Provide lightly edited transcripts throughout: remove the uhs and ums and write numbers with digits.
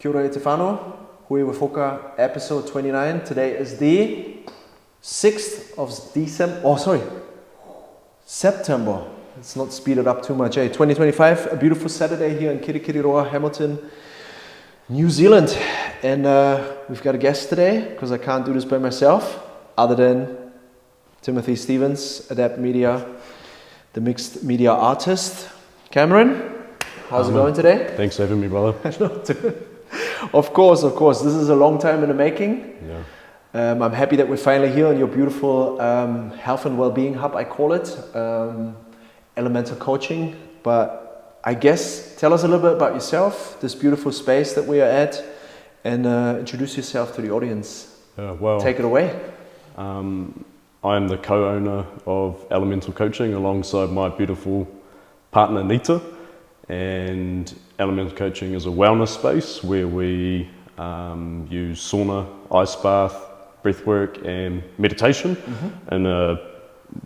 Kia ora te whānau, Hui with Hoka, episode 29. Today is the 6th of September. Let's not speed it up too much, 2025, a beautiful Saturday here in Kiriroa, Hamilton, New Zealand. And we've got a guest today, because I can't do this by myself, other than Timothy Stevens, Adapt Media, the mixed media artist. Cameron, how's it going today? Thanks for having me, brother. Of course. This is a long time in the making. Yeah. I'm happy that we're finally here in your beautiful health and well-being hub, I call it, elemental coaching. But I guess tell us a little bit about yourself, this beautiful space that we are at, and introduce yourself to the audience. Take it away. I am the co-owner of Elemental Coaching alongside my beautiful partner Nita, and Elemental Coaching is a wellness space where we use sauna, ice bath, breathwork and meditation in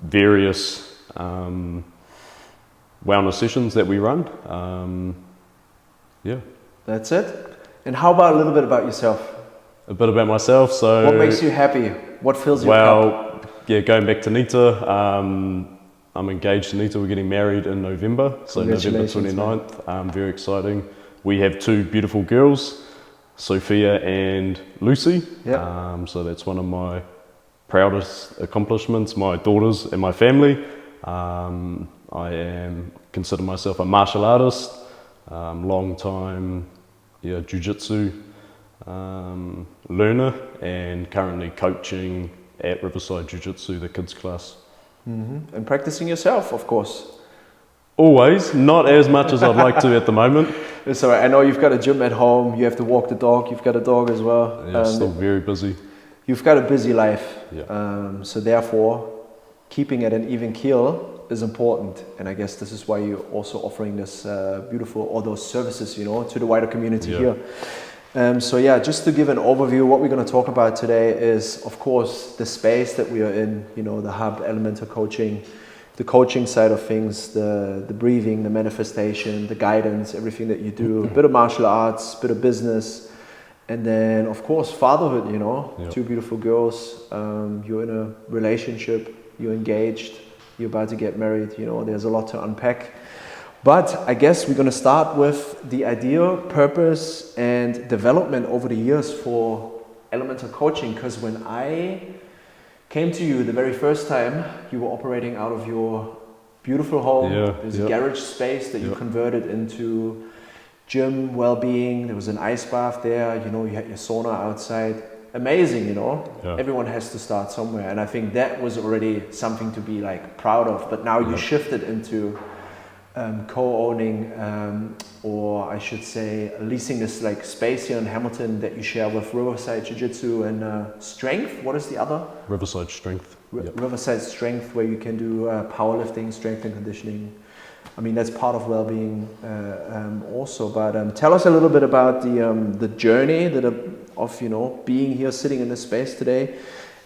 various wellness sessions that we run. That's it. And how about a little bit about yourself? A bit about myself. So what makes you happy? What fills your cup? Going back to Nita, I'm engaged to Nita. We're getting married in November, so November 29th. Very exciting. We have two beautiful girls, Sophia and Lucy. Yep. So that's one of my proudest accomplishments, my daughters and my family. I consider myself a martial artist, long time Jiu-Jitsu learner, and currently coaching at Riverside Jiu-Jitsu, the kids class. And practicing yourself, of course. Always, not as much as I'd like to at the moment. It's all right. I know you've got a gym at home, you have to walk the dog, you've got a dog as well. Yeah, still very busy. You've got a busy life, yeah. So therefore, keeping at an even keel is important. And I guess this is why you're also offering this beautiful, all those services, to the wider community here. Just to give an overview, what we're going to talk about today is, of course, the space that we are in, the hub, elemental coaching, the coaching side of things, the breathing, the manifestation, the guidance, everything that you do, a bit of martial arts, a bit of business, and then, of course, fatherhood, Yep. Two beautiful girls, you're in a relationship, you're engaged, you're about to get married, there's a lot to unpack. But I guess we're going to start with the idea, purpose, and development over the years for elemental coaching. Because when I came to you the very first time, you were operating out of your beautiful home. There's a garage space that you converted into gym, well-being. There was an ice bath there. You had your sauna outside. Amazing, Everyone has to start somewhere. And I think that was already something to be proud of. But now you shifted into co-owning, or I should say leasing this space here in Hamilton that you share with Riverside Jiu-Jitsu and Strength. What is the other? Riverside Strength. Riverside Strength, where you can do powerlifting, strength and conditioning. I mean, that's part of well-being also. But tell us a little bit about the journey of being here, sitting in this space today,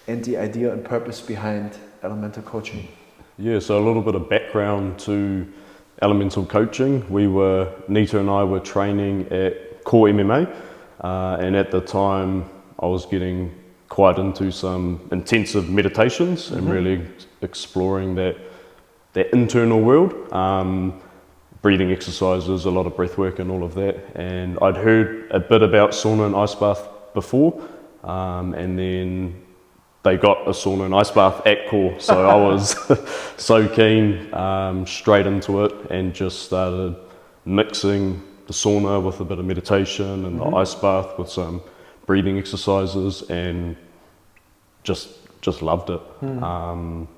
and the idea and purpose behind elemental coaching. Yeah, so a little bit of background to Elemental Coaching. Nita and I were training at Core MMA, and at the time I was getting quite into some intensive meditations and really exploring that internal world, breathing exercises, a lot of breath work and all of that. And I'd heard a bit about sauna and ice bath before, and then they got a sauna and ice bath at Core, so I was so keen, straight into it, and just started mixing the sauna with a bit of meditation and the ice bath with some breathing exercises, and just loved it. And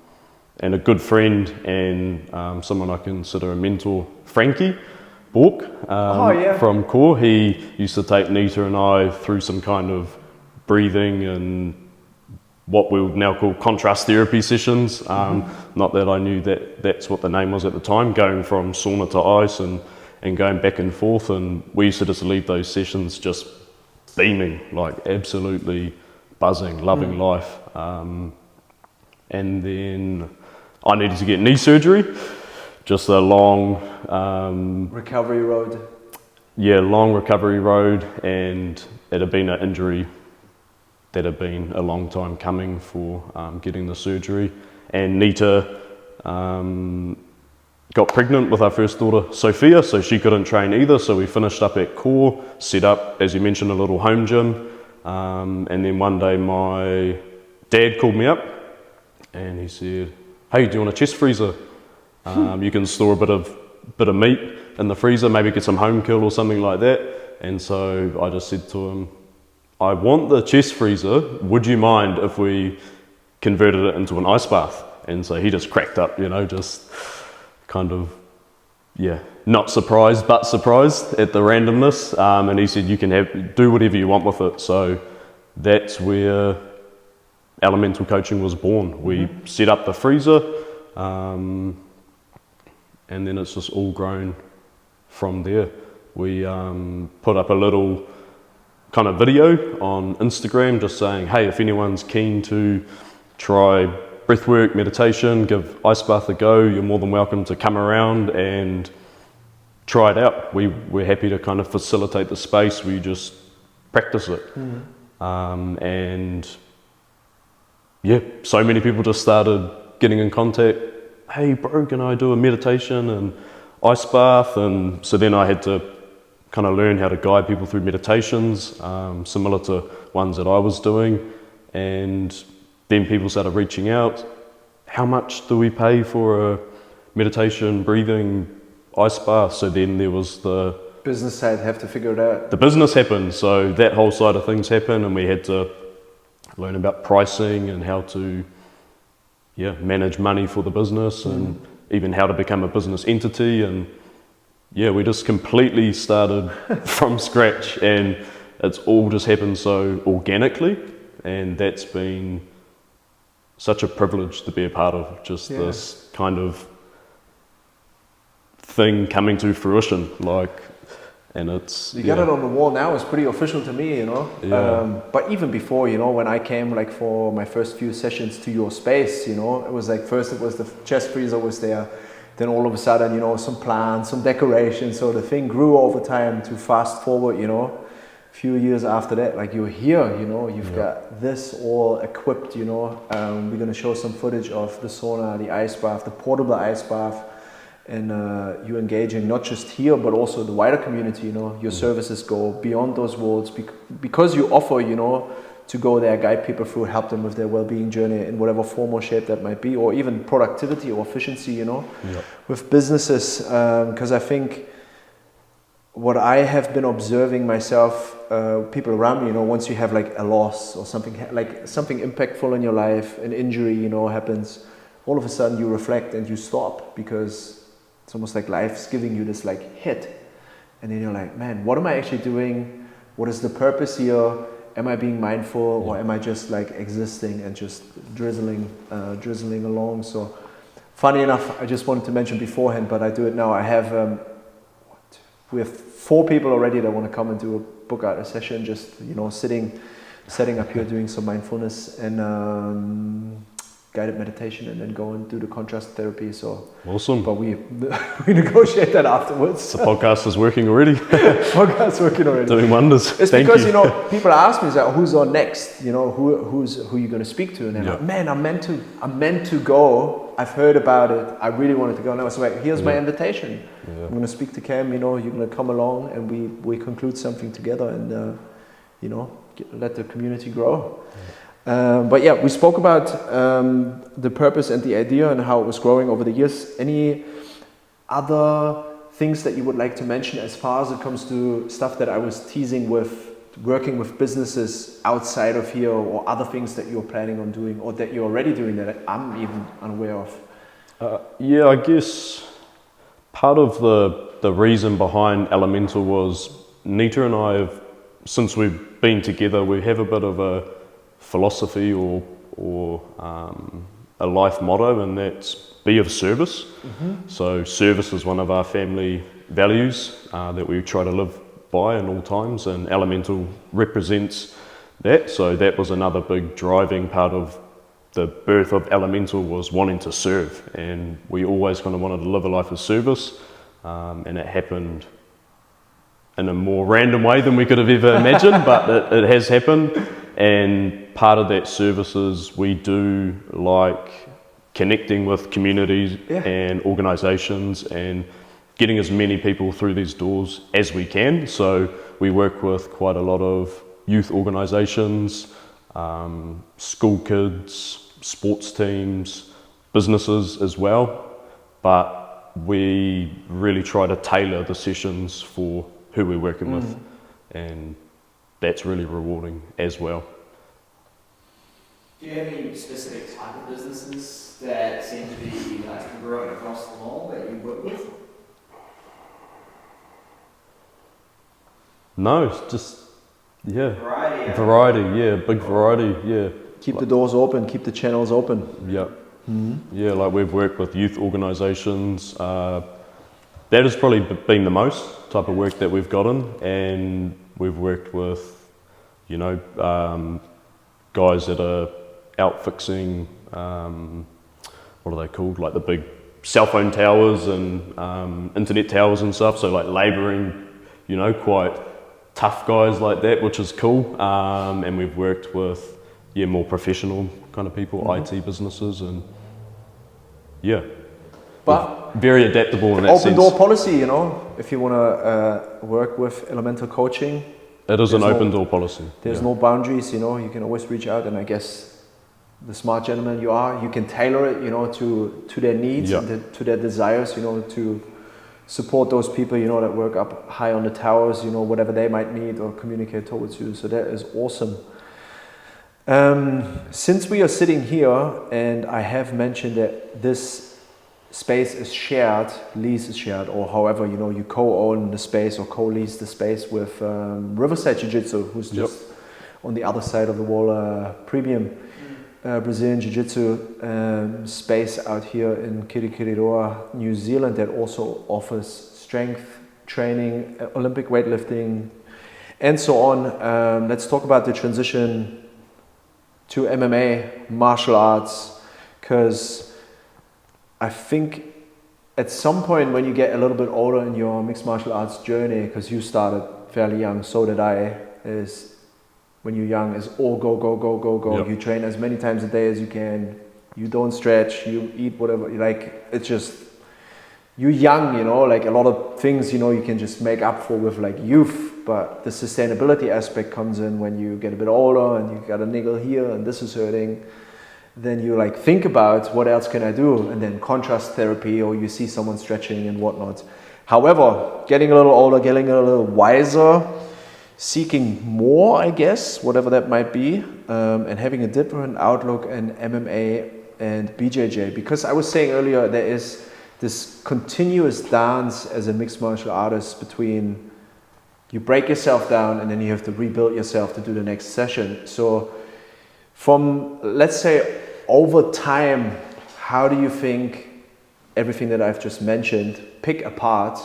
a good friend and someone I consider a mentor, Frankie Bork, from Core, he used to take Nita and I through some kind of breathing and what we would now call contrast therapy sessions. Not that I knew that's what the name was at the time, going from sauna to ice and going back and forth. And we used to just leave those sessions just beaming, absolutely buzzing, loving life. And then I needed to get knee surgery, just a long... recovery road. long recovery road, and it had been an injury that had been a long time coming for getting the surgery. And Nita got pregnant with our first daughter, Sophia, so she couldn't train either, so we finished up at Core, set up, as you mentioned, a little home gym, and then one day my dad called me up and he said, hey, do you want a chest freezer? You can store a bit of meat in the freezer, maybe get some home kill or something like that. And so I just said to him, I want the chest freezer, would you mind if we converted it into an ice bath? And so he just cracked up, just kind of, not surprised, but surprised at the randomness. And he said, you can do whatever you want with it. So that's where Elemental Coaching was born. We set up the freezer, and then it's just all grown from there. We put up a little kind of video on Instagram just saying, hey, if anyone's keen to try breathwork, meditation, give ice bath a go, you're more than welcome to come around and try it out. We're happy to kind of facilitate the space where you just practice it. And so many people just started getting in contact. Hey bro, can I do a meditation and ice bath? And so then I had to kind of learn how to guide people through meditations, similar to ones that I was doing. And then people started reaching out. How much do we pay for a meditation, breathing, ice bath? So then there was the business side, have to figure it out. The business happened, so that whole side of things happened, and we had to learn about pricing and how to manage money for the business, and even how to become a business entity. And we just completely started from scratch, and it's all just happened so organically, and that's been such a privilege to be a part of, just this kind of thing coming to fruition, and it's you got it on the wall now. It's pretty official to me, but even before, when I came for my first few sessions to your space, it was first it was the chest freezer was there, then all of a sudden, some plants, some decorations, so the thing grew over time. To fast forward, a few years after that, you're here, you've got this all equipped, we're going to show some footage of the sauna, the ice bath, the portable ice bath. And you're engaging not just here, but also the wider community. Your services go beyond those walls because you offer, to go there, guide people through, help them with their well-being journey in whatever form or shape that might be, or even productivity or efficiency, with businesses. Because I think what I have been observing myself, people around me, once you have a loss or something something impactful in your life, an injury, happens, all of a sudden you reflect and you stop, because it's almost like life's giving you this hit, and then you're like, man, what am I actually doing? What is the purpose here? Am I being mindful, or am I just existing and just drizzling along? So, funny enough, I just wanted to mention beforehand, but I do it now. I have we have 4 people already that want to come and book out a session. Just setting up here, doing some mindfulness and guided meditation, and then go and do the contrast therapy. So awesome. But we negotiate that afterwards. The podcast is working already. Podcast's working already. Doing wonders. It's Thank because you. People ask me, who's on next? Who you going to speak to? And then like, man, I'm meant to go. I've heard about it. I really wanted to go now. So here's my invitation. I'm going to speak to Cam. You're going to come along, and we conclude something together, and let the community grow. But we spoke about the purpose and the idea and how it was growing over the years. Any other things that you would like to mention as far as it comes to stuff that I was teasing with working with businesses outside of here, or other things that you're planning on doing, or that you're already doing that I'm even unaware of? I guess part of the reason behind Elemental was Nita and I have, since we've been together, we have a bit of a philosophy or a life motto, and that's be of service. So service is one of our family values that we try to live by in all times, and Elemental represents that. So that was another big driving part of the birth of Elemental, was wanting to serve, and we always kind of wanted to live a life of service, and it happened in a more random way than we could have ever imagined, but it has happened. And part of that service is we do like connecting with communities and organisations and getting as many people through these doors as we can. So we work with quite a lot of youth organisations, school kids, sports teams, businesses as well. But we really try to tailor the sessions for who we're working with, and that's really rewarding as well. Do you have any specific type of businesses that seem to be growing across the mall that you work with? No, it's just, Variety, big variety, Keep the doors open, keep the channels open. Yeah. Yeah, like we've worked with youth organisations. That has probably been the most type of work that we've gotten, and we've worked with, you know, guys that are out fixing, what are they called, like the big cell phone towers and internet towers and stuff, so like labouring, you know, quite tough guys like that, which is cool. And we've worked with more professional kind of people, IT businesses, and but very adaptable in that sense. Open door policy, you know, if you want to work with elemental coaching. It is an open door policy. There's no boundaries, you know, you can always reach out, and I guess the smart gentleman you are, you can tailor it, you know, to their needs, and to their desires, you know, to support those people, you know, that work up high on the towers, you know, whatever they might need or communicate towards you. So that is awesome. Since we are sitting here, and I have mentioned that this space is shared, lease is shared, or however, you know, you co-own the space or co-lease the space with Riverside Jiu-Jitsu, who's just on the other side of the wall, premium Brazilian Jiu-Jitsu space out here in Kōrero, New Zealand, that also offers strength training, Olympic weightlifting, and so on. Let's talk about the transition to MMA, martial arts, because I think at some point when you get a little bit older in your mixed martial arts journey, because you started fairly young, so did I, is when you're young, is all go, go, go, go, go. You train as many times a day as you can. You don't stretch, you eat whatever, like, it's just, you're young, you know, like a lot of things, you know, you can just make up for with like youth, but the sustainability aspect comes in when you get a bit older and you got a niggle here and this is hurting. Then you like think about what else can I do, and then contrast therapy, or you see someone stretching and whatnot. However, getting a little older, getting a little wiser, seeking more, I guess, whatever that might be, and having a different outlook in MMA and BJJ. Because I was saying earlier, there is this continuous dance as a mixed martial artist between you break yourself down and then you have to rebuild yourself to do the next session. So from, let's say, over time, how do you think everything that I've just mentioned, pick apart,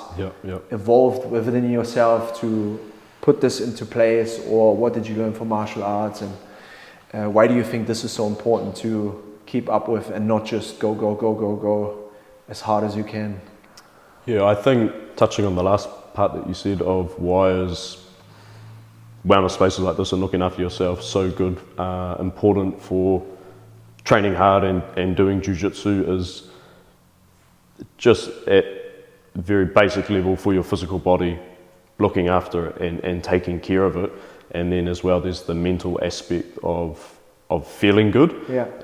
evolved within yourself to put this into place, or what did you learn from martial arts, and why do you think this is so important to keep up with and not just go, go, go, go, go as hard as you can? Yeah, I think touching on the last part that you said of why is wellness spaces like this and looking after yourself so good, important for training hard and doing jiu-jitsu, is just at a very basic level for your physical body, looking after it and taking care of it. And then as well, there's the mental aspect of feeling good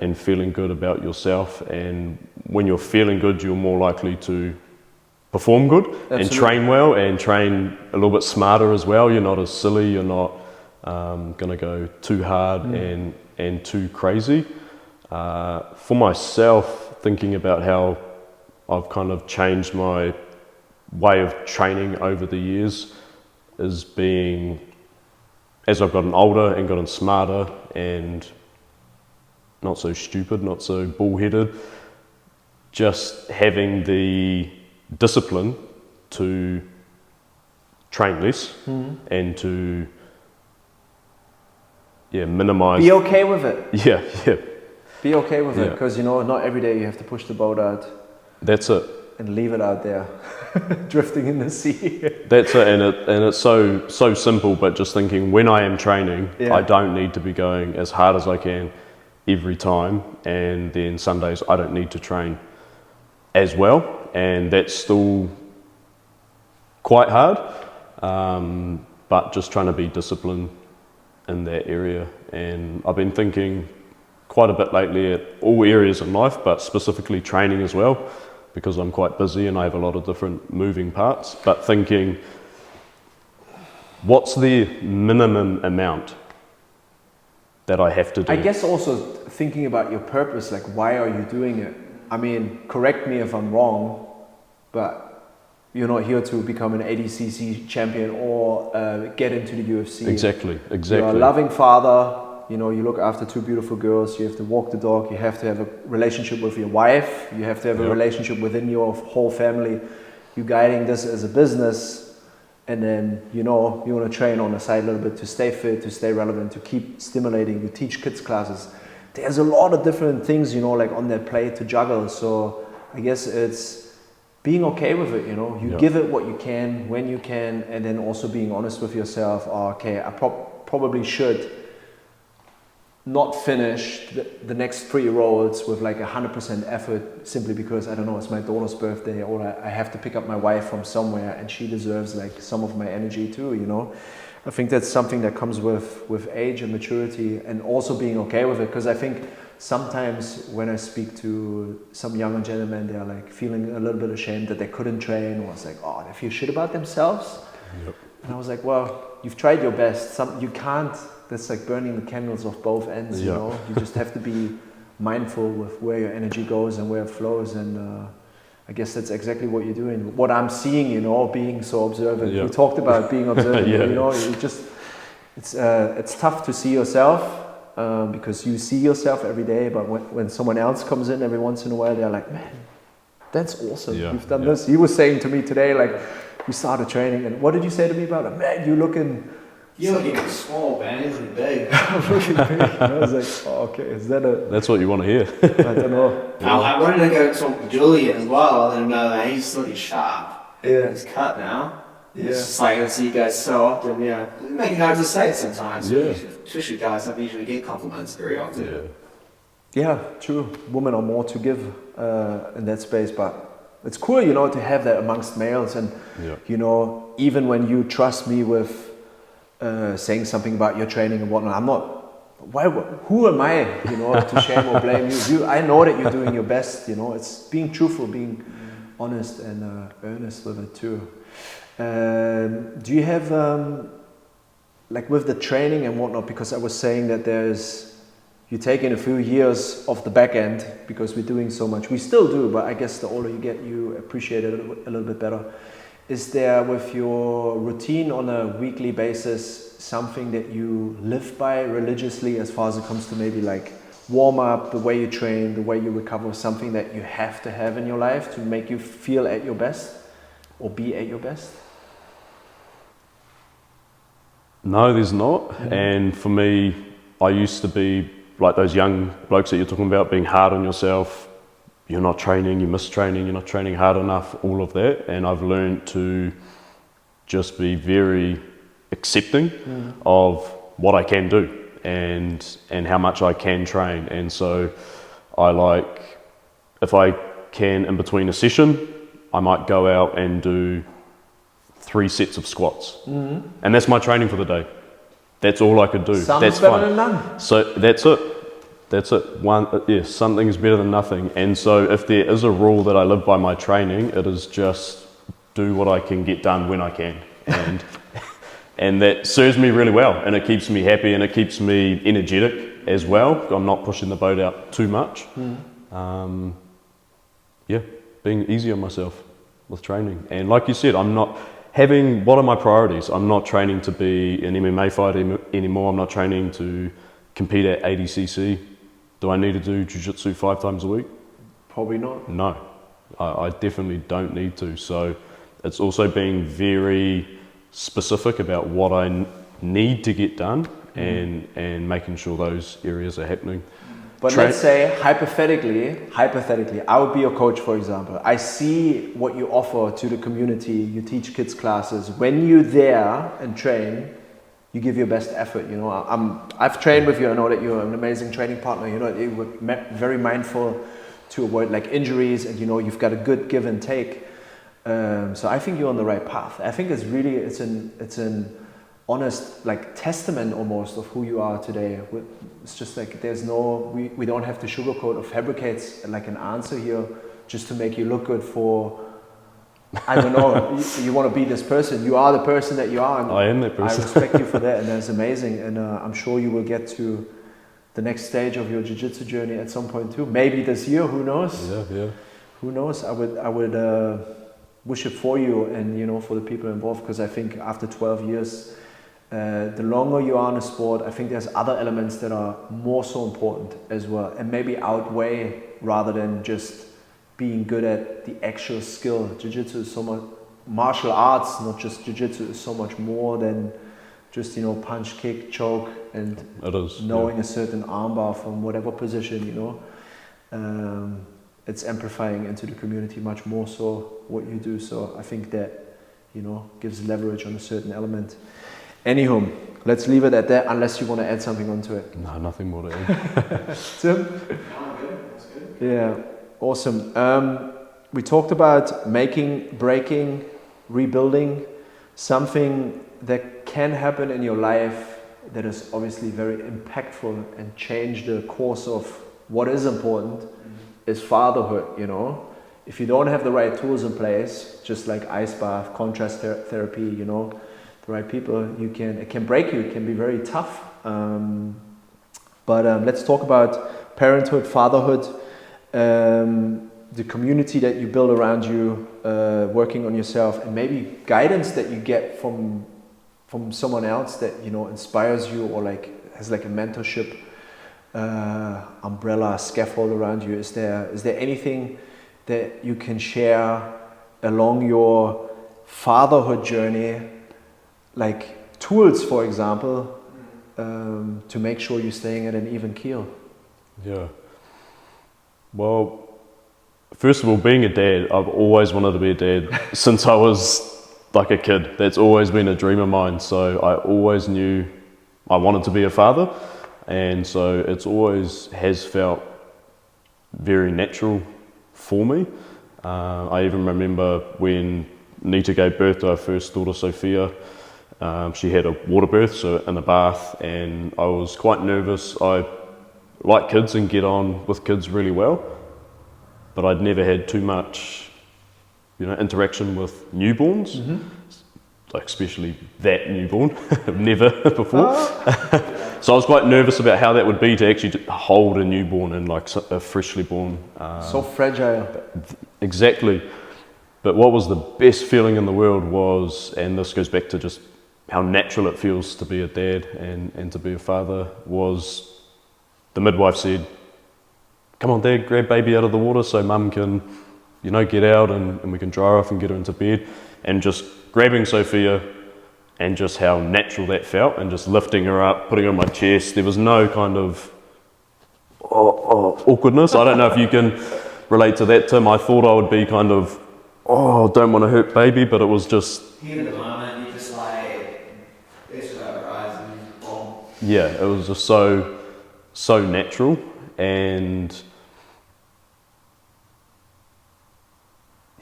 and feeling good about yourself. And when you're feeling good, you're more likely to perform good and train well and train a little bit smarter as well. You're not as silly, you're not going to go too hard and too crazy. For myself, thinking about how I've kind of changed my way of training over the years, is being, as I've gotten older and gotten smarter and not so stupid, not so bullheaded, just having the discipline to train less and to minimize. Be okay with it. Yeah. Be okay with it, because you know, not every day you have to push the boat out. That's it. and leave it out there, drifting in the sea. That's it, and it's so simple. But just thinking, when I am training, I don't need to be going as hard as I can every time, and then Sundays I don't need to train as well, and that's still quite hard. But just trying to be disciplined in that area, and I've been thinking quite a bit lately at all areas in life, but specifically training as well, because I'm quite busy and I have a lot of different moving parts, but thinking, what's the minimum amount that I have to do? I guess also thinking about your purpose, like why are you doing it? I mean, correct me if I'm wrong, but you're not here to become an ADCC champion or get into the UFC. Exactly. You're a loving father. You know, you look after two beautiful girls, you have to walk the dog, you have to have a relationship with your wife, you have to have a relationship within your whole family. You're guiding this as a business, and then, you know, you want to train on the side a little bit to stay fit, to stay relevant, to keep stimulating, you teach kids classes. There's a lot of different things, you know, like on their plate to juggle. So I guess it's being okay with it, you know. You give it what you can, when you can, and then also being honest with yourself. Oh, okay, I probably should not finish the next 3 rolls with like 100% effort simply because, I don't know, it's my daughter's birthday, or I have to pick up my wife from somewhere and she deserves like some of my energy too, you know. I think that's something that comes with age and maturity, and also being okay with it, because I think sometimes when I speak to some younger gentlemen, they're like feeling a little bit ashamed that they couldn't train, or it's like, oh, they feel shit about themselves. And I was like, well, you've tried your best. You can't. That's like burning the candles off both ends, you know. You just have to be mindful with where your energy goes and where it flows, and I guess that's exactly what you're doing. What I'm seeing, you know, being so observant. We talked about being observant, you know. It's tough to see yourself because you see yourself every day, but when someone else comes in every once in a while, they're like, man, that's awesome. You've done this. He was saying to me today, like, we started training, and what did you say to me about it? Man, you're looking small, man. You're looking big. I'm looking big. And I was like, oh, okay, is that a... That's what you want to hear. I don't know. I wanted to go talk to Julian as well, and know that he's looking sharp. Yeah. He's cut now. Yeah. It's just like, I see you guys so often, It's making hard to say it sometimes. Yeah. Especially guys that usually get compliments very often. Yeah, true. Women are more to give in that space, but it's cool, you know, to have that amongst males, and you know, even when you trust me with saying something about your training and whatnot, I'm not. Who am I, you know, to shame or blame you? I know that you're doing your best, you know. It's being truthful, being honest and earnest with it too. Do you have like with the training and whatnot? Because I was saying that you're taking a few years off the back end because we're doing so much. We still do, but I guess the older you get, you appreciate it a little bit better. Is there, with your routine on a weekly basis, something that you live by religiously as far as it comes to maybe like warm up, the way you train, the way you recover, something that you have to have in your life to make you feel at your best or be at your best? No, there's not. And for me, I used to be like those young blokes that you're talking about, being hard on yourself. You're not training, you miss training, you're not training hard enough, all of that. And I've learned to just be very accepting of what I can do and how much I can train. And so I like, if I can, in between a session, I might go out and do 3 sets of squats. And that's my training for the day. That's all I could do. That's better than none. So that's it. That's it. Something's better than nothing. And so if there is a rule that I live by my training, it is just do what I can get done when I can. And that serves me really well, and it keeps me happy, and it keeps me energetic as well. I'm not pushing the boat out too much. Being easy on myself with training. And like you said, I'm not having, what are my priorities? I'm not training to be an MMA fighter anymore. I'm not training to compete at ADCC. Do I need to do jiu-jitsu 5 times a week? Probably not. No, I definitely don't need to. So it's also being very specific about what I need to get done and making sure those areas are happening. But let's say hypothetically, I would be your coach, for example. I see what you offer to the community. You teach kids classes. When you're there and train, you give your best effort. You know, I've trained with you. I know that you're an amazing training partner. You know, you were very mindful to avoid like injuries, and you know you've got a good give and take. So I think you're on the right path. I think it's an honest like testament almost of who you are today. It's just like we don't have to sugarcoat or fabricate like an answer here just to make you look good for, I don't know, you want to be this person. You are the person that you are. And I am that person. I respect you for that, and that's amazing. And I'm sure you will get to the next stage of your jiu-jitsu journey at some point too. Maybe this year, who knows? Yeah. Who knows? I would wish it for you and, you know, for the people involved, because I think after 12 years, the longer you are in a sport, I think there's other elements that are more so important as well, and maybe outweigh rather than just being good at the actual skill. Jiu-jitsu is so much, martial arts, not just jiu-jitsu, is so much more than just, you know, punch, kick, choke, and knowing a certain armbar from whatever position, you know. It's amplifying into the community much more so what you do. So I think that, you know, gives leverage on a certain element. Anywho, let's leave it at that, unless you want to add something onto it. No, nothing more to add. Tim? No, I'm good. That's good. Yeah, awesome. We talked about making, breaking, rebuilding, something that can happen in your life that is obviously very impactful and change the course of what is important is fatherhood, you know. If you don't have the right tools in place, just like ice bath, contrast therapy, you know, the right people, it can break you, it can be very tough. But let's talk about parenthood, fatherhood, the community that you build around you, working on yourself, and maybe guidance that you get from someone else that, you know, inspires you, or like has like a mentorship umbrella, scaffold around you. Is there anything that you can share along your fatherhood journey, like tools, for example, to make sure you're staying at an even keel? Yeah. Well, first of all, being a dad, I've always wanted to be a dad since I was like a kid. That's always been a dream of mine. So I always knew I wanted to be a father. And so it's always has felt very natural for me. I even remember when Nita gave birth to our first daughter, Sophia. She had a water birth, so in the bath, and I was quite nervous. I like kids and get on with kids really well, but I'd never had too much, you know, interaction with newborns, like especially that newborn. Never before. So I was quite nervous about how that would be to actually hold a newborn and like a freshly born. So fragile. Exactly. But what was the best feeling in the world was, and this goes back to just how natural it feels to be a dad and to be a father, was the midwife said, "Come on, Dad, grab baby out of the water so mum can, you know, get out and we can dry her off and get her into bed." And just grabbing Sophia, and just how natural that felt, and just lifting her up, putting her on my chest. There was no kind of awkwardness. I don't know if you can relate to that, Tim. I thought I would be kind of, don't want to hurt baby, but it was just... Here at the moment, you just like, it's just over eyes and boom. Yeah, it was just so natural, and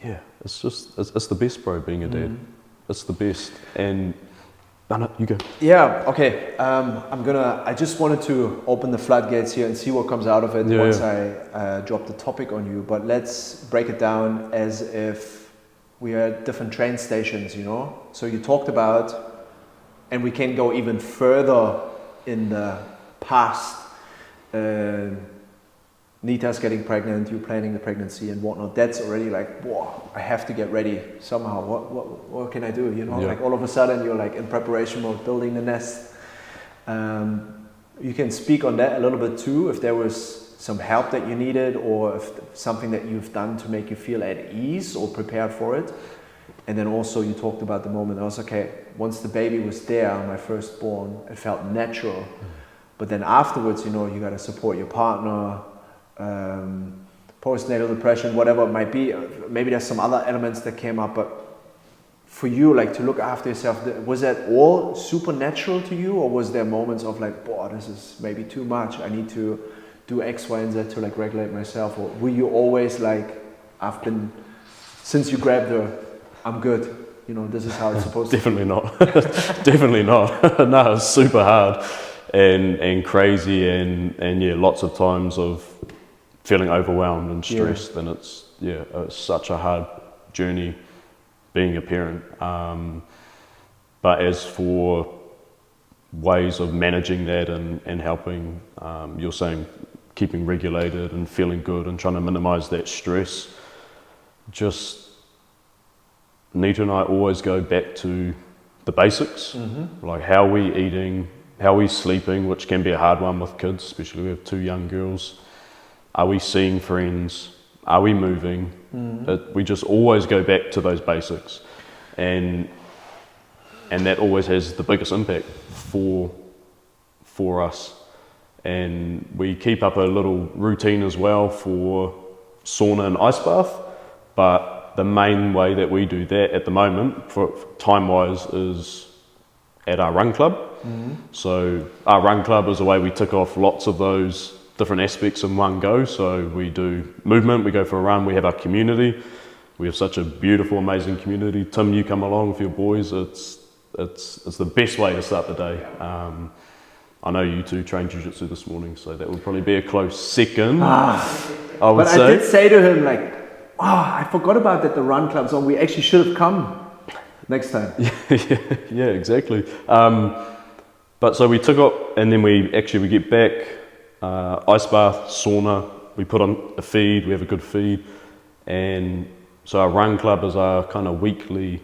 yeah, it's the best, bro, being a dad. It's the best. And no, you go. Yeah, okay. I just wanted to open the floodgates here and see what comes out of it once I drop the topic on you. But let's break it down as if we are at different train stations, you know? So you talked about, and we can go even further in the past, Nita's getting pregnant, you planning the pregnancy and whatnot. That's already like, whoa, I have to get ready somehow. What can I do? You know, like all of a sudden you're like in preparation mode, building the nest. You can speak on that a little bit too, if there was some help that you needed, or if something that you've done to make you feel at ease or prepared for it. And then also you talked about the moment I was okay, once the baby was there, my firstborn, it felt natural. But then afterwards, you know, you got to support your partner, postnatal depression, whatever it might be. Maybe there's some other elements that came up, but for you, like to look after yourself, was that all supernatural to you, or was there moments of like, boy, this is maybe too much, I need to do X, Y, and Z to like regulate myself? Or were you always like, since you grabbed her, I'm good, you know, this is how it's supposed to be? Definitely not. Definitely not. No, it's super hard and crazy, and yeah, lots of times of feeling overwhelmed and stressed, and it's such a hard journey being a parent. But as for ways of managing that and helping, you're saying keeping regulated and feeling good and trying to minimize that stress, just Nita and I always go back to the basics, like how are we eating, how are we sleeping, which can be a hard one with kids, especially we have 2 young girls. Are we seeing friends? Are we moving? We just always go back to those basics, and that always has the biggest impact for us. And we keep up a little routine as well for sauna and ice bath, but the main way that we do that at the moment, for time-wise, is at our run club. So our run club is a way we tick off lots of those different aspects in one go. So we do movement, we go for a run, we have our community. We have such a beautiful, amazing community. Tim, you come along with your boys. It's the best way to start the day. I know you two trained jiu-jitsu this morning, so that would probably be a close second. I would say. I did say to him, like, I forgot about that, the run club's on. We actually should have come next time. Yeah, exactly. But so we took up, and then we get back, ice bath, sauna, we put on a feed, we have a good feed, and so our run club is our kind of weekly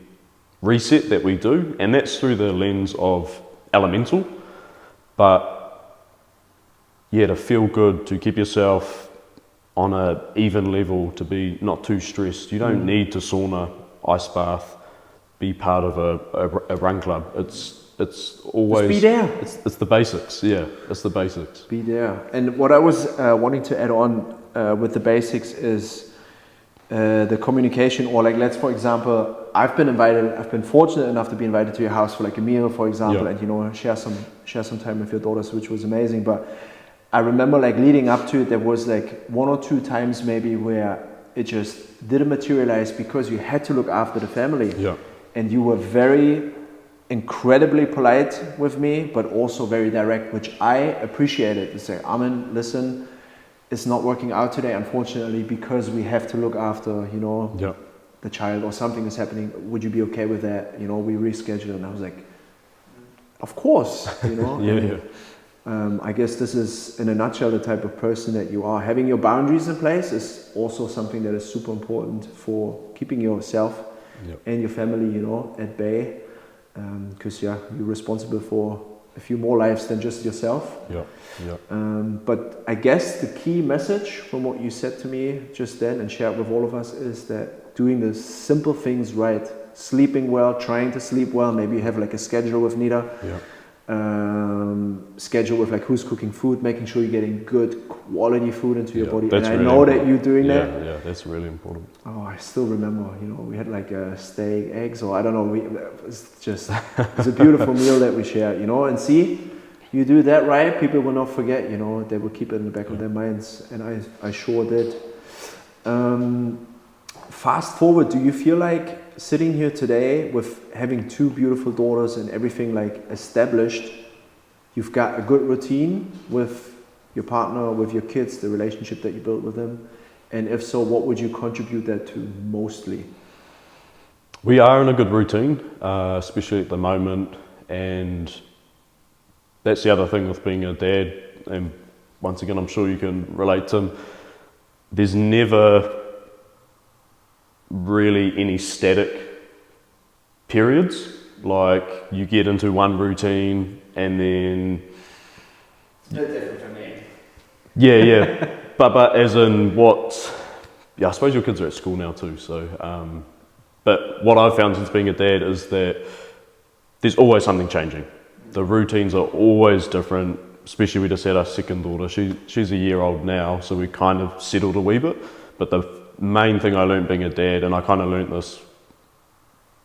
reset that we do, and that's through the lens of elemental. But yeah, to feel good, to keep yourself on an even level, to be not too stressed. You don't need to sauna, ice bath, be part of a run club. It's always, just be there. It's the basics. Yeah, it's the basics. Be there. And what I was wanting to add on with the basics is the communication, or like, let's, for example, I've been fortunate enough to be invited to your house for like a meal, for example, and, you know, share some time with your daughters, which was amazing. But I remember, like, leading up to it, there was like 1 or 2 times maybe where it just didn't materialize because you had to look after the family. Yeah. And you were very incredibly polite with me, but also very direct, which I appreciated. To say, Amen, listen, it's not working out today, unfortunately, because we have to look after, you know, the child, or something is happening. Would you be okay with that? You know, we rescheduled, and I was like, of course, you know. I guess this is, in a nutshell, the type of person that you are. Having your boundaries in place is also something that is super important for keeping yourself and your family, you know, at bay. Because you're responsible for a few more lives than just yourself. But I guess the key message from what you said to me just then and shared with all of us is that doing the simple things right, sleeping well, trying to sleep well, maybe you have like a schedule with Nita, schedule with like who's cooking food, making sure you're getting good quality food into your body. And I really know important. That you're doing that. Yeah, that's really important. Oh, I still remember, you know, we had like a steak, eggs, or I don't know, it's a beautiful meal that we shared, you know, and see, you do that right, people will not forget, you know, they will keep it in the back of their minds, and I sure did. Fast forward, do you feel like sitting here today with having 2 beautiful daughters and everything like established, you've got a good routine with your partner, with your kids, the relationship that you built with them? And if so, what would you contribute that to mostly? We are in a good routine, especially at the moment, and that's the other thing with being a dad, and once again I'm sure you can relate to him, there's never really any static periods. Like, you get into one routine and then... It's a bit different for me. Yeah. but as in what... Yeah, I suppose your kids are at school now too, so... but what I've found since being a dad is that there's always something changing. The routines are always different. especially we just had our second daughter. She's a year old now, so we kind of settled a wee bit. But the main thing I learned being a dad, and I kind of learned this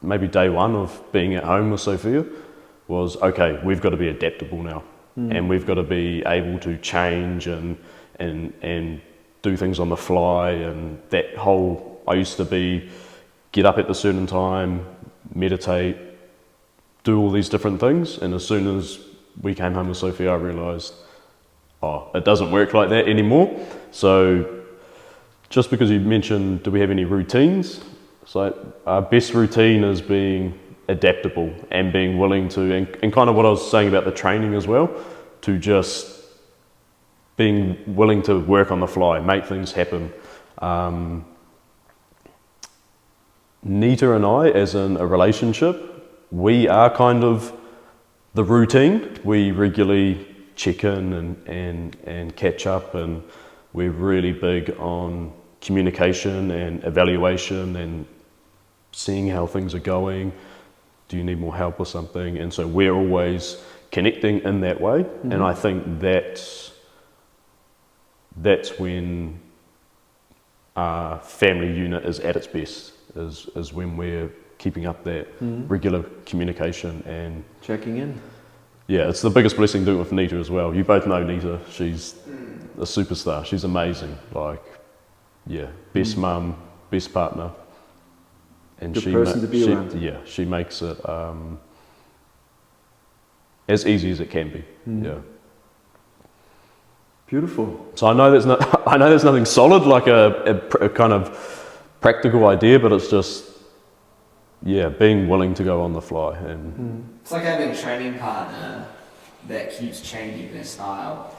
maybe day one of being at home with Sophia, was okay, we've got to be adaptable now, and we've got to be able to change and do things on the fly. And that whole, I used to be get up at a certain time, meditate, do all these different things, and as soon as we came home with Sophia, I realised, oh, it doesn't work like that anymore. So just because you mentioned, do we have any routines? So our best routine is being adaptable and being willing to, and kind of what I was saying about the training as well, to just being willing to work on the fly, make things happen. Nita and I, as in a relationship, we are kind of the routine. We regularly check in and catch up, and we're really big on communication and evaluation and seeing how things are going. Do you need more help or something? And so we're always connecting in that way. And I think that's when our family unit is at its best, is when we're keeping up that regular communication and checking in. Yeah, it's the biggest blessing doing it with Nita as well. You both know Nita. She's a superstar. She's amazing. Like, yeah, best mum, best partner. And Good person to be around. Yeah, she makes it as easy as it can be. Yeah. Beautiful. So I know there's nothing solid, like a kind of practical idea, but it's just, yeah, being willing to go on the fly. And it's like having a training partner that keeps changing their style.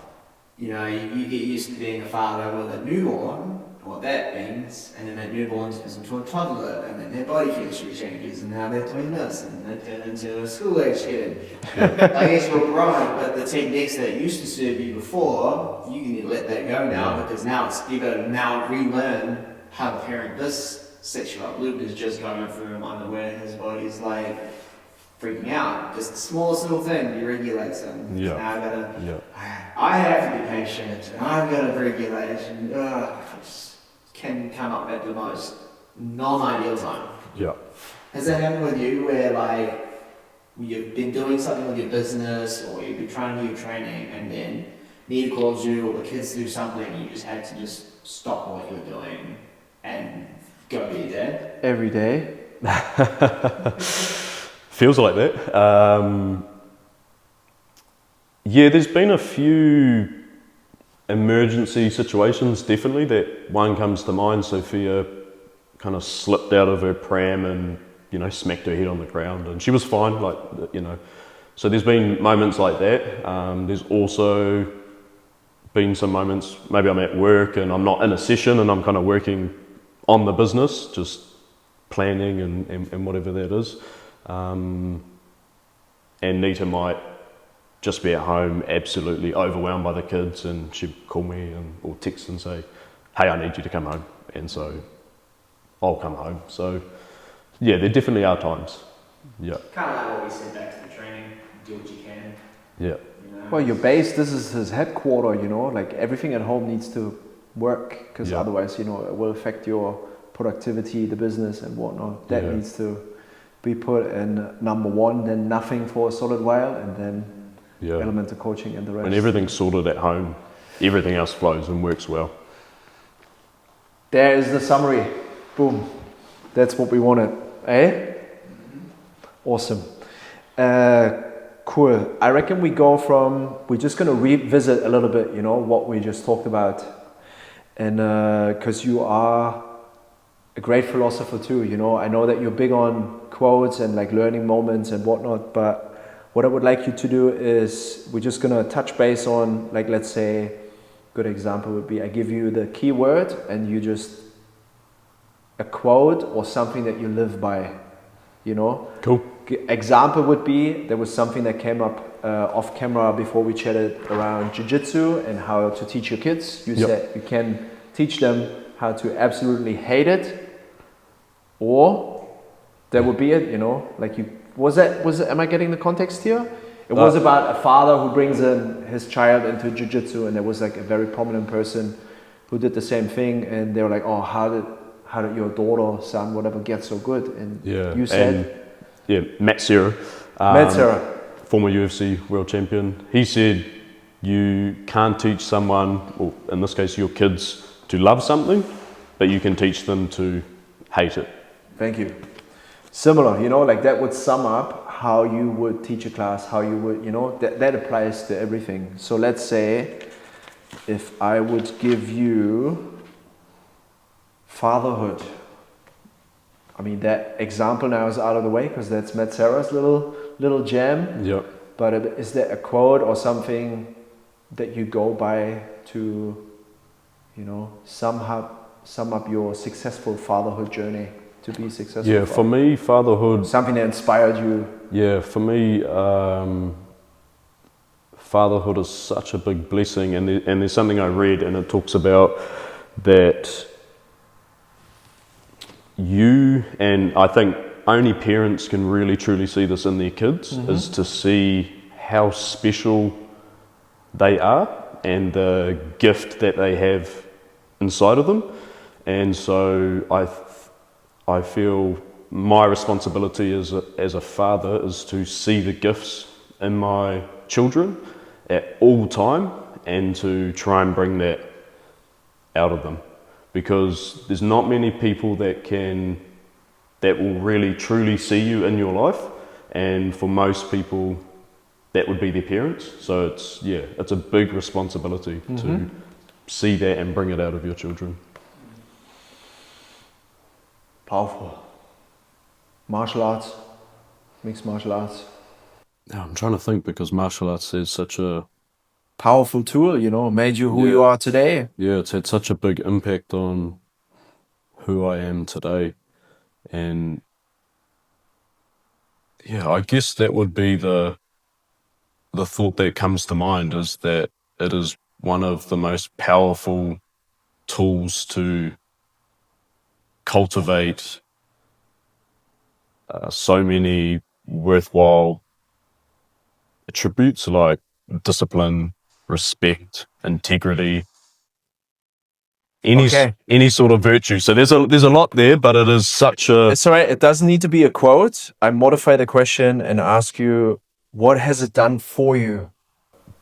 You know, you get used to being a father with a newborn, what that means, and then that newborn turns into a toddler, and then their body chemistry changes, and now they're doing this, and they turn into a school-age kid. I guess you're growing, but the techniques that used to serve you before, you need to let that go now, because now you've got to now relearn how to parent this sexual up. Luke is just going through a moment where his body's like freaking out. Just the smallest little thing deregulates him. Yeah. Now I have to be patient, and I've got to regulate, and can come up at the most non-ideal time. yeah. Has that happened with you, where like you've been doing something with your business, or you've been trying to do your training, and then Nita calls you, or the kids do something, and you just had to just stop what you're doing and go be your dad? Every day. Feels like that. Yeah, there's been a few emergency situations, definitely. That one comes to mind. Sophia kind of slipped out of her pram and, smacked her head on the ground, and she was fine, So there's been moments like that. There's also been some moments, maybe I'm at work and I'm not in a session and I'm kind of working on the business, just planning and whatever that is. And Nita might just be at home absolutely overwhelmed by the kids, and she'd call me or text and say, hey, I need you to come home. And so I'll come home. So yeah, there definitely are times. Yeah. Kind of like what we said back to the training, do what you can. Yeah. Well, your base, this is his headquarter, like everything at home needs to work, because otherwise, it will affect your productivity, the business and whatnot. That needs to be put in number one, then nothing for a solid while, and then element of coaching and the rest. When everything's sorted at home, everything else flows and works well. There is the summary. Boom. That's what we wanted. Awesome. Cool. I reckon we're just going to revisit a little bit, what we just talked about. And because you are a great philosopher too, I know that you're big on quotes and like learning moments and whatnot, but what I would like you to do is we're just going to touch base on, like, let's say, a good example would be I give you the keyword and you just a quote or something that you live by, Cool. Example would be, there was something that came up off camera before we chatted around jiu-jitsu and how to teach your kids. You said you can teach them how to absolutely hate it, or that would be it, like am I getting the context here? It was about a father who brings in his child into jiu-jitsu, and there was like a very prominent person who did the same thing, and they were like, oh, how did your daughter, son, whatever, get so good? And you said... Matt Serra. Former UFC world champion. He said, you can't teach someone, or in this case your kids, to love something, but you can teach them to hate it. Thank you. Similar, you know, like that would sum up how you would teach a class, how you would, you know, that applies to everything. So let's say if I would give you fatherhood. I mean, that example now is out of the way because that's Matt Serra's little gem. Yep. But is there a quote or something that you go by to, you know, sum up your successful fatherhood journey, to be successful? Yeah, for me, fatherhood... Something that inspired you? Yeah, for me, fatherhood is such a big blessing, and there's something I read, and it talks about that you, and I think only parents can really truly see this in their kids, is to see how special they are and the gift that they have inside of them. And so I feel my responsibility as a father is to see the gifts in my children at all time and to try and bring that out of them, because there's not many people that will really truly see you in your life, and for most people that would be their parents. So it's a big responsibility to see that and bring it out of your children. Powerful. Martial arts, mixed martial arts. Yeah, I'm trying to think, because martial arts is such a powerful tool, you know, made you who you are today. Yeah, it's had such a big impact on who I am today. And yeah, I guess that would be the thought that comes to mind, is that it is one of the most powerful tools to cultivate so many worthwhile attributes like discipline, respect, integrity, any sort of virtue. So there's a lot there, but it is such a... It's all right. It doesn't need to be a quote. I modify the question and ask you, what has it done for you?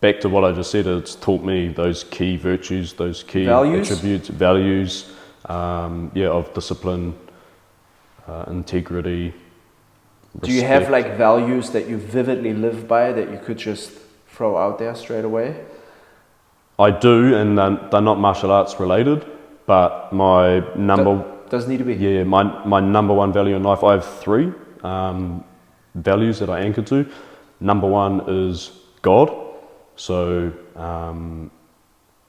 Back to what I just said, it's taught me those key virtues, those key attributes, values, of discipline, integrity, respect. Do you have like values that you vividly live by that you could just throw out there straight away? I do, and they're not martial arts related, but my doesn't need to be. Yeah, my number one value in life, I have three values that I anchor to. Number one is God. So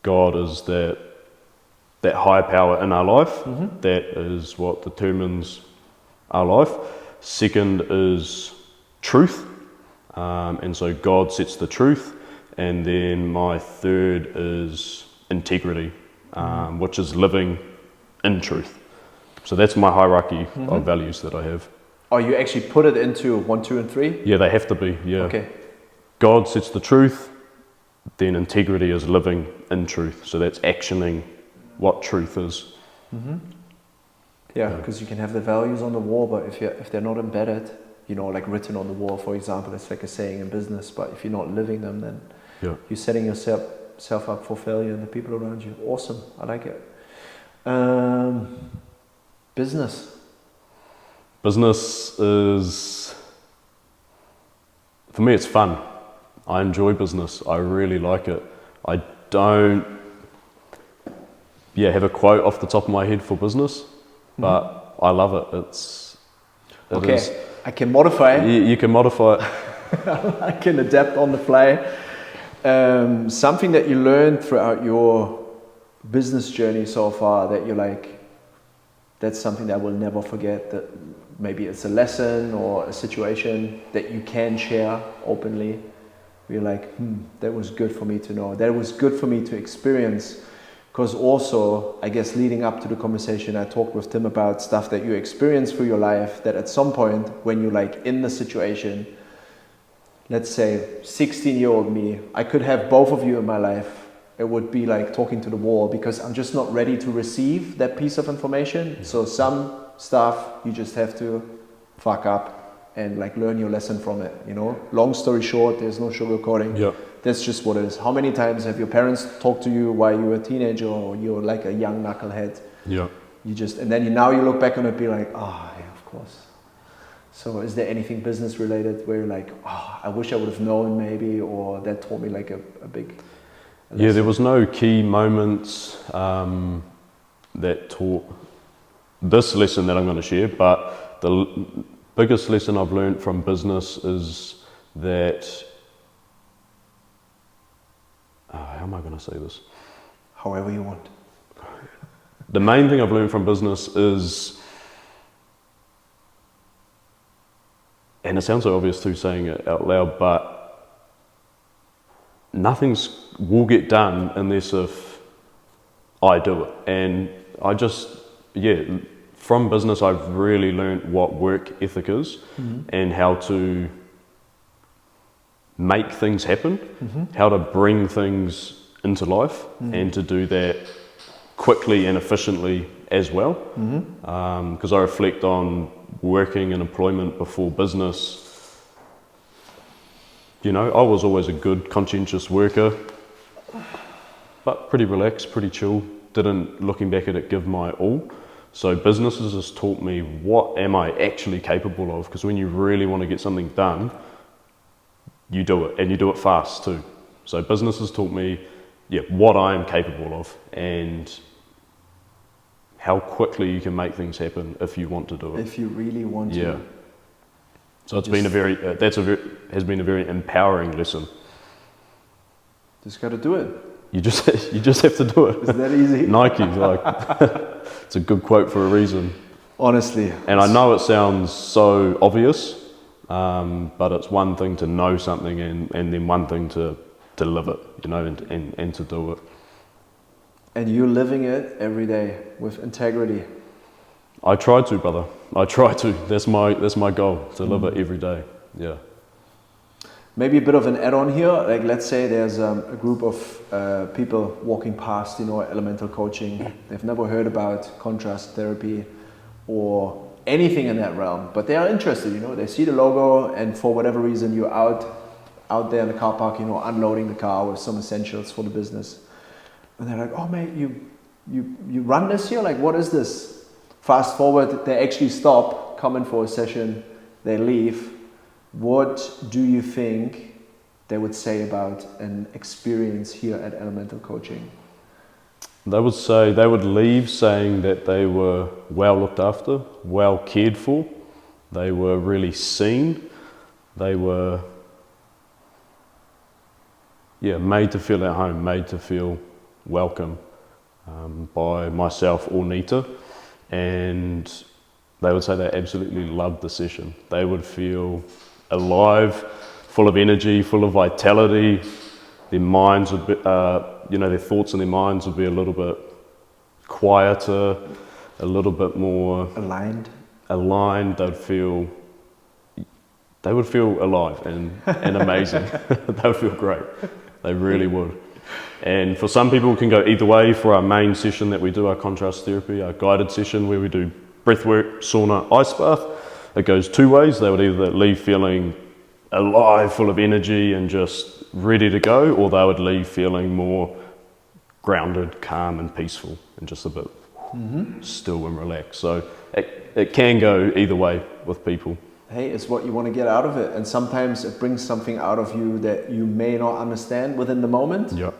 God is that higher power in our life. That is what determines our life. Second is truth, and so God sets the truth. And then my third is integrity, which is living in truth. So that's my hierarchy of values that I have. Oh, you actually put it into 1, 2, and 3? Yeah, they have to be, yeah. Okay. God sets the truth, then integrity is living in truth. So that's actioning what truth is. Yeah, because you can have the values on the wall, but if they're not embedded, you know, like written on the wall, for example, it's like a saying in business, but if you're not living them, then you're setting yourself up for failure and the people around you. Awesome, I like it. Business. Business is, for me, it's fun. I enjoy business. I really like it. I don't have a quote off the top of my head for business, but I love it. It is. I can modify it. You can modify it. I can adapt on the fly. Something that you learned throughout your business journey so far that you're like, that's something that I will never forget, that maybe it's a lesson or a situation that you can share openly. You're like, that was good for me to know. That was good for me to experience. Because also, I guess leading up to the conversation, I talked with Tim about stuff that you experience through your life, that at some point when you're like in the situation, let's say 16-year-old me, I could have both of you in my life. It would be like talking to the wall, because I'm just not ready to receive that piece of information. So some stuff you just have to fuck up and like learn your lesson from it, you know. Long story short, there's no sugarcoating. Yeah. That's just what it is. How many times have your parents talked to you while you were a teenager or you're like a young knucklehead? Yeah. You just, and then now you look back on it and be like, oh yeah, of course. So is there anything business related where you're like, oh, I wish I would have known maybe, or that taught me like a big lesson? Yeah, there was no key moments that taught this lesson that I'm going to share, but the biggest lesson I've learned from business is that, how am I going to say this? However you want. The main thing I've learned from business is, and it sounds so obvious too saying it out loud, but nothing will get done unless if I do it. And I just, from business I've really learned what work ethic is, and how to make things happen, how to bring things into life, and to do that quickly and efficiently as well. Because I reflect on working in employment before business. You know, I was always a good, conscientious worker, but pretty relaxed, pretty chill, didn't, looking back at it, give my all. So businesses has taught me what am I actually capable of, because when you really want to get something done, you do it, and you do it fast too. So business has taught me what I am capable of, and how quickly you can make things happen if you want to do it. If you really want to. Yeah. So it's been a very, has been a very empowering lesson. Just got to do it. You just have to do it. Is that easy? Nike, like, it's a good quote for a reason. Honestly. And I know it sounds so obvious, but it's one thing to know something and then one thing to live it, you know, and to do it. And you're living it every day with integrity. I try to, brother. I try to. That's my goal, to live it every day. Yeah. Maybe a bit of an add-on here. Like, let's say there's a group of people walking past, you know, elemental coaching. They've never heard about contrast therapy or anything in that realm, but they are interested. You know, they see the logo, and for whatever reason, you're out there in the car park, you know, unloading the car with some essentials for the business. And they're like, oh mate, you run this here? Like, what is this? Fast forward, they actually stop, come in for a session, they leave. What do you think they would say about an experience here at Elemental Coaching? They would leave saying that they were well looked after, well cared for, they were really seen, they were made to feel at home, made to feel welcome by myself or Nita, and they would say they absolutely loved the session. They would feel alive, full of energy, full of vitality. Their minds would be, their thoughts and their minds would be a little bit quieter, a little bit more aligned. They would feel alive and amazing. They would feel great. They really would. And for some people, it can go either way. For our main session that we do, our contrast therapy, our guided session where we do breathwork, sauna, ice bath, it goes two ways. They would either leave feeling alive, full of energy and just ready to go, or they would leave feeling more grounded, calm and peaceful and just a bit still and relaxed. So it can go either way with people. Hey, it's what you want to get out of it. And sometimes it brings something out of you that you may not understand within the moment. Yeah.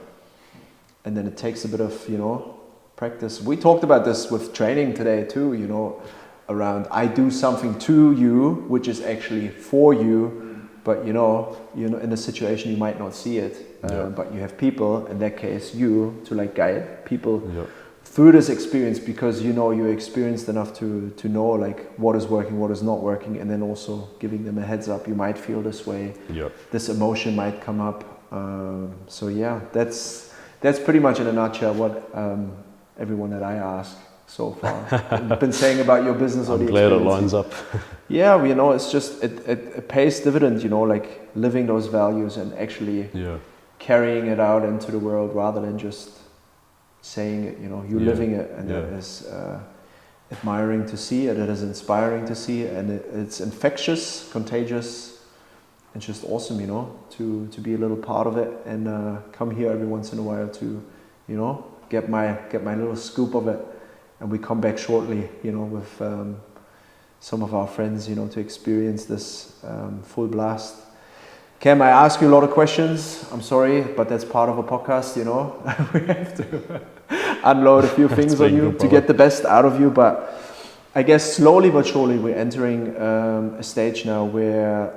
And then it takes a bit of, you know, practice. We talked about this with training today too, you know, around I do something to you, which is actually for you, but you know, in a situation you might not see it, but you have people, in that case you, to like guide people through this experience, because you know you're experienced enough to know like what is working, what is not working, and then also giving them a heads up. You might feel this way, this emotion might come up. So yeah, that's pretty much in a nutshell what everyone that I ask so far. You've been saying about your business. I'm glad it lines up. Yeah, you know, it's just, it pays dividend, you know, like living those values and actually carrying it out into the world rather than just saying it, you know, you're living it, and it is admiring to see it, it is inspiring to see it, and it's infectious, contagious, and just awesome, you know, to be a little part of it, and come here every once in a while to, you know, get my little scoop of it, and we come back shortly, you know, with some of our friends, you know, to experience this full blast. Cam, I ask you a lot of questions. I'm sorry, but that's part of a podcast, you know. We have to unload a few things on you to get the best out of you. But I guess slowly but surely we're entering a stage now where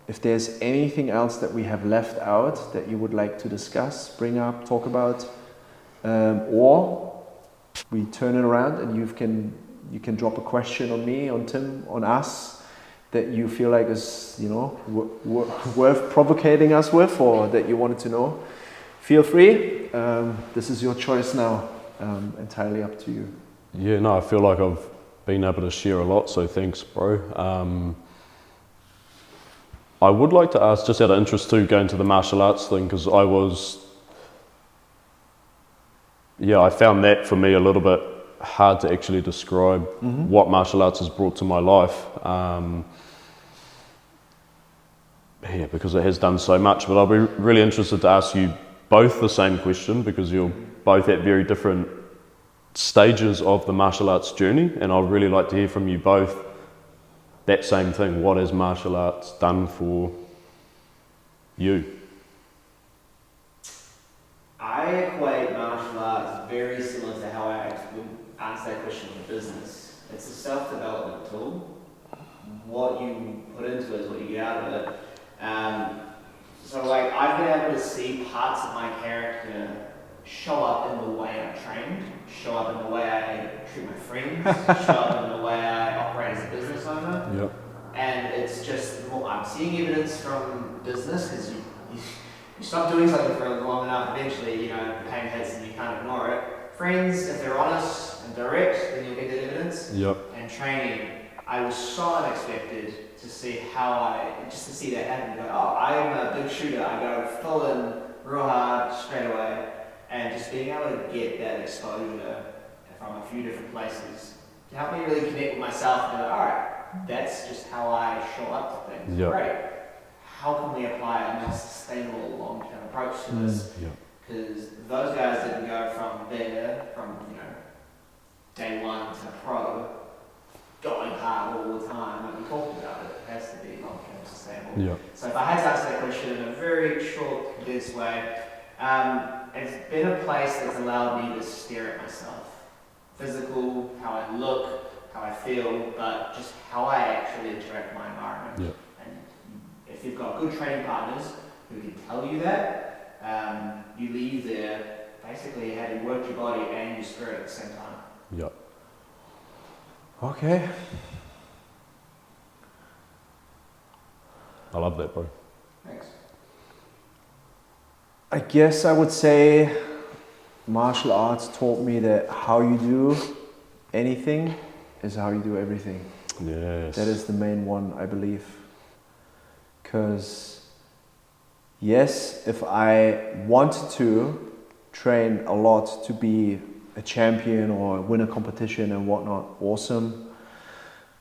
if there's anything else that we have left out that you would like to discuss, bring up, talk about, or we turn it around and you can drop a question on me, on Tim, on us, that you feel like is, you know, worth provocating us with, or that you wanted to know. Feel free. This is your choice now. Entirely up to you. Yeah, no, I feel like I've been able to share a lot, so thanks, bro. I would like to ask, just out of interest too, going to the martial arts thing, because I found that for me a little bit hard to actually describe what martial arts has brought to my life. Because it has done so much. But I'll be really interested to ask you both the same question, because you're both at very different stages of the martial arts journey, and I'd really like to hear from you both that same thing. What has martial arts done for you? I equate martial arts very similar to how I would answer that question in business. It's a self-development tool. What you put into it is what you get out of it. So like I've been able to see parts of my character show up in the way I train, show up in the way I treat my friends, show up in the way I operate as a business owner. Yep. And it's just, I'm seeing evidence from business, because you stop doing something for long enough, eventually, you know, the pain hits and you can't ignore it. Friends, if they're honest and direct, then you'll get that evidence. Yep. And training, I was so unexpected to see to see that happen. Like, oh, I'm a big shooter. I go full in, real hard, straight away. And just being able to get that exposure from a few different places to help me really connect with myself and go, all right, that's just how I show up to things. Yep. Great. How can we apply a more sustainable, long-term approach to this? Because those guys didn't go from you know, day one to pro, going hard all the time. Like we talked about, it has to be long-term sustainable. Yep. So if I had to answer that question in a very short, condensed way, it's been a place that's allowed me to stare at myself. Physical, how I look, how I feel, but just how I actually interact with my environment. Yep. And if you've got good training partners who can tell you that, you leave there basically having worked your body and your spirit at the same time. Yep. Okay. I love that, bro. Thanks. I guess I would say martial arts taught me that how you do anything is how you do everything. Yes. That is the main one, I believe. Because yes, if I wanted to train a lot to be a champion or win a competition and whatnot, awesome.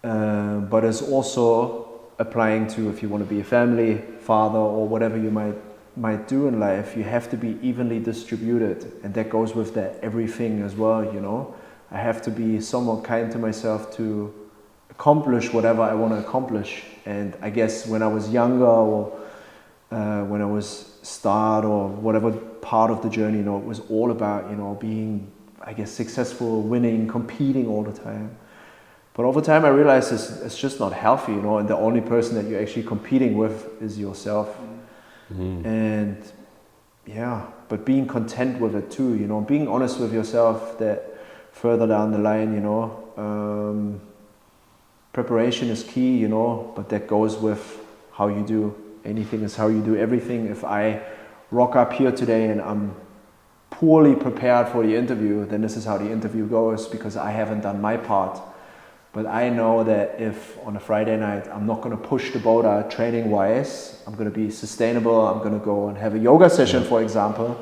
But it's also applying to if you want to be a family, father, or whatever you might do in life, you have to be evenly distributed, and that goes with that everything as well, you know. I have to be somewhat kind to myself to accomplish whatever I want to accomplish. And I guess when I was younger, or when I was start or whatever part of the journey, you know, it was all about, you know, being, I guess, successful, winning, competing all the time. But over time I realized it's just not healthy, you know, and the only person that you're actually competing with is yourself. And yeah, but being content with it too, you know, being honest with yourself that further down the line, you know, preparation is key, you know, but that goes with how you do anything is how you do everything. If I rock up here today and I'm poorly prepared for the interview, then this is how the interview goes because I haven't done my part. But I know that if on a Friday night I'm not going to push the boat out training wise, I'm going to be sustainable, I'm going to go and have a yoga session, for example,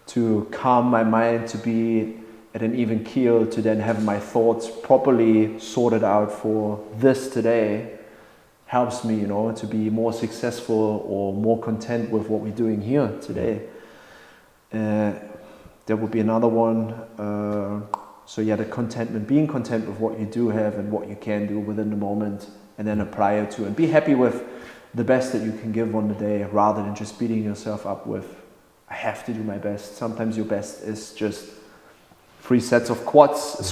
to calm my mind, to be at an even keel, to then have my thoughts properly sorted out for this today, helps me, to be more successful or more content with what we're doing here today. There would be another one. So yeah, the contentment, being content with what you do have and what you can do within the moment, and then apply it to, and be happy with the best that you can give on the day, rather than just beating yourself up with, I have to do my best. Sometimes your best is just 3 sets of squats,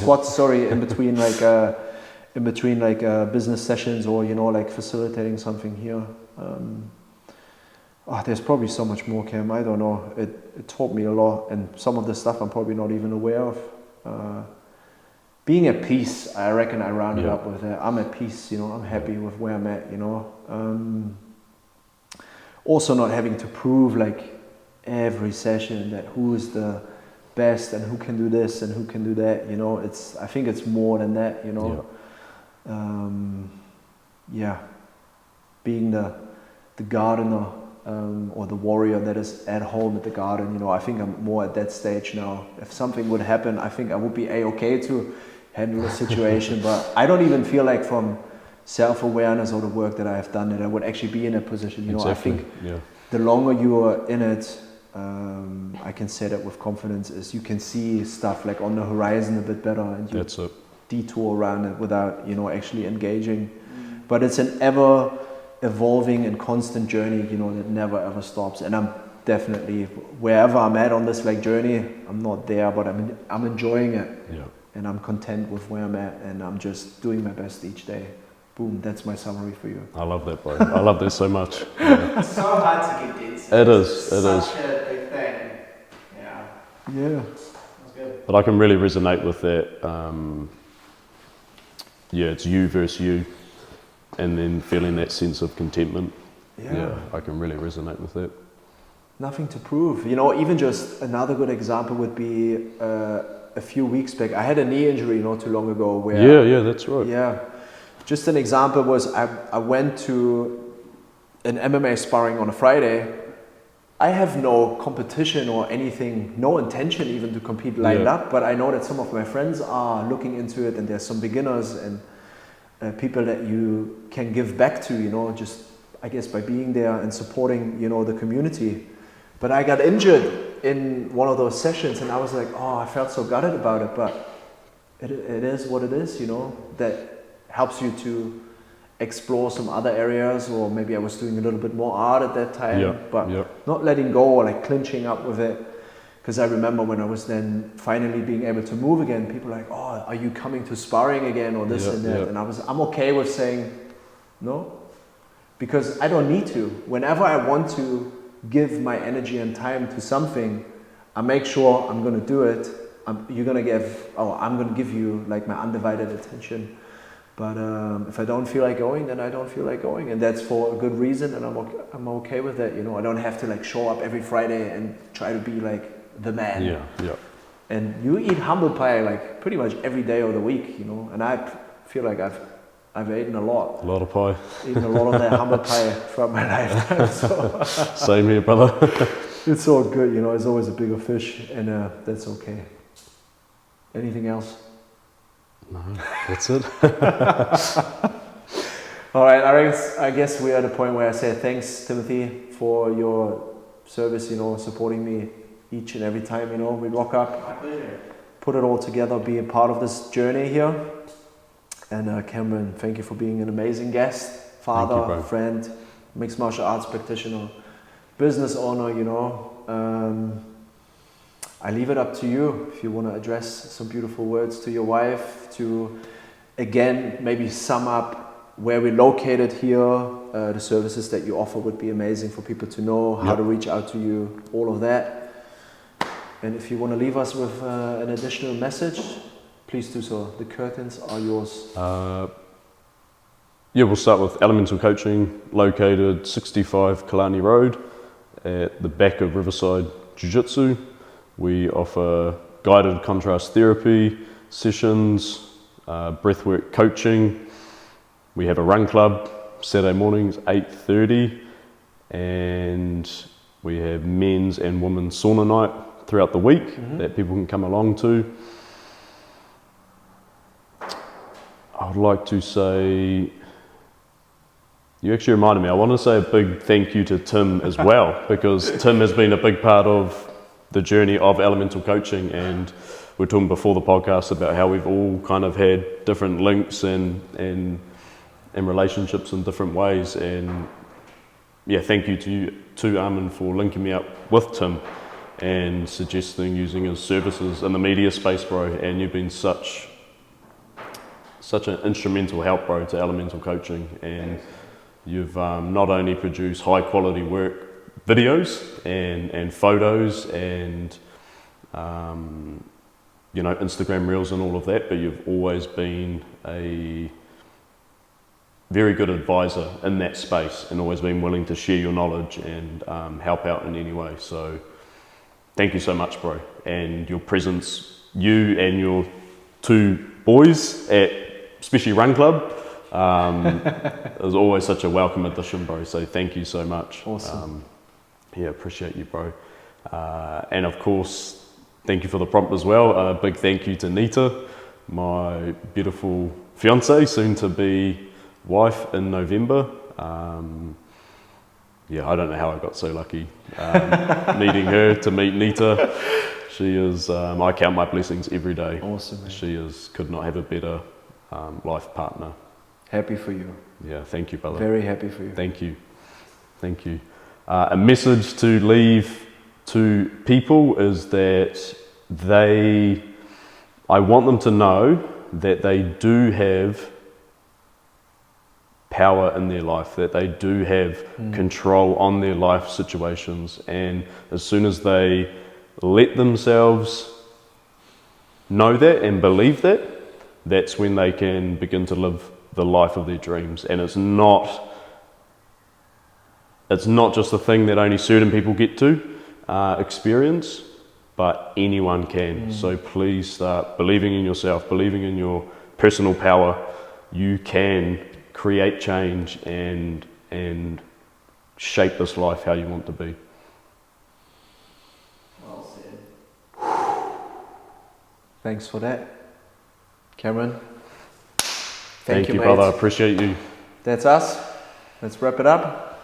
in between business sessions, or like facilitating something here. There's probably so much more, Cam. I don't know. It taught me a lot, and some of the stuff I'm probably not even aware of. Being at peace, I reckon I rounded up with that. I'm at peace, I'm happy with where I'm at, Also not having to prove every session that who is the best and who can do this and who can do that, I think it's more than that, being the gardener, or the warrior that is at home at the garden, I think I'm more at that stage now. If something would happen, I think I would be a-okay to handle the situation, but I don't even feel like from self-awareness or the work that I have done that I would actually be in a position, Exactly. I think the longer you are in it, I can say that with confidence, is you can see stuff on the horizon a bit better, and you detour around it without, actually engaging. But it's an ever evolving and constant journey, that never ever stops. And I'm definitely, wherever I'm at on this journey, I'm not there, but I'm enjoying it. Yeah. And I'm content with where I'm at, and I'm just doing my best each day. Boom, that's my summary for you. I love that, bro. I love that so much. Yeah. It's so hard to get into. It is. Such a big thing. Yeah. Yeah. That's good. But I can really resonate with that. It's you versus you, and then feeling that sense of contentment. Yeah, I can really resonate with that. Nothing to prove. Even just another good example would be a few weeks back. I had a knee injury not too long ago. Where that's right. Yeah. Just an example was I went to an MMA sparring on a Friday. I have no competition or anything, no intention even to compete lined up, but I know that some of my friends are looking into it, and there's some beginners and people that you can give back to, just I guess by being there and supporting, the community. But I got injured in one of those sessions, and I was like, I felt so gutted about it, but it is what it is, that helps you to explore some other areas, or maybe I was doing a little bit more art at that time, but not letting go or clinching up with it. Because I remember when I was then finally being able to move again, people were like, are you coming to sparring again, or this and that? And I'm okay with saying no, because I don't need to. Whenever I want to give my energy and time to something, I make sure I'm going to do it. I'm going to give you my undivided attention. But if I don't feel like going, then I don't feel like going, and that's for a good reason, and I'm okay with that. I don't have to show up every Friday and try to be the man. Yeah. And you eat humble pie pretty much every day of the week, and I feel like I've eaten a lot. A lot of pie. Eaten a lot of that humble pie throughout my lifetime. So Same here, brother. It's all good, it's always a bigger fish, and that's okay. Anything else? No, that's it. All right, I guess we're at a point where I say thanks, Timothy, for your service, supporting me each and every time, we rock up. My pleasure. Put it all together, be a part of this journey here. And Cameron, thank you for being an amazing guest, father, friend, mixed martial arts practitioner, business owner, I leave it up to you if you want to address some beautiful words to your wife, to again maybe sum up where we're located here, the services that you offer would be amazing for people to know, how to reach out to you, all of that. And if you want to leave us with an additional message, please do so. The curtains are yours. We'll start with Elemental Coaching, located 65 Kalani Road at the back of Riverside Jiu-Jitsu. We offer guided contrast therapy sessions, breathwork coaching. We have a run club, Saturday mornings, 8:30, and we have men's and women's sauna night throughout the week that people can come along to. I would like to say, you actually reminded me, I want to say a big thank you to Tim as well, because Tim has been a big part of the journey of elemental coaching, and we were talking before the podcast about how we've all kind of had different links and relationships in different ways, and yeah, thank you to Armin for linking me up with Tim and suggesting using his services in the media space, bro, and you've been such an instrumental help, bro, to elemental coaching, and you've not only produced high quality work, videos and photos and Instagram reels and all of that, but you've always been a very good advisor in that space and always been willing to share your knowledge and help out in any way. So thank you so much, bro, and your presence, you and your two boys at especially Run Club, it was always such a welcome addition, bro, so thank you so much. Awesome. Yeah, appreciate you, bro. And of course, thank you for the prompt as well. A big thank you to Nita, my beautiful fiance, soon to be wife in November. Yeah, I don't know how I got so lucky needing her to meet Nita. She is, I count my blessings every day. Awesome, man. She could not have a better life partner. Happy for you. Yeah, thank you, brother. Very happy for you. Thank you. Thank you. A message to leave to people is that I want them to know that they do have power in their life, that they do have control on their life situations, and as soon as they let themselves know that and believe that, that's when they can begin to live the life of their dreams. And it's not just a thing that only certain people get to experience, but anyone can. So please start believing in yourself, believing in your personal power. You can create change and shape this life how you want to be. Well said. Thanks for that, Cameron. Thank you, mate. brother. I appreciate you. That's us. Let's wrap it up.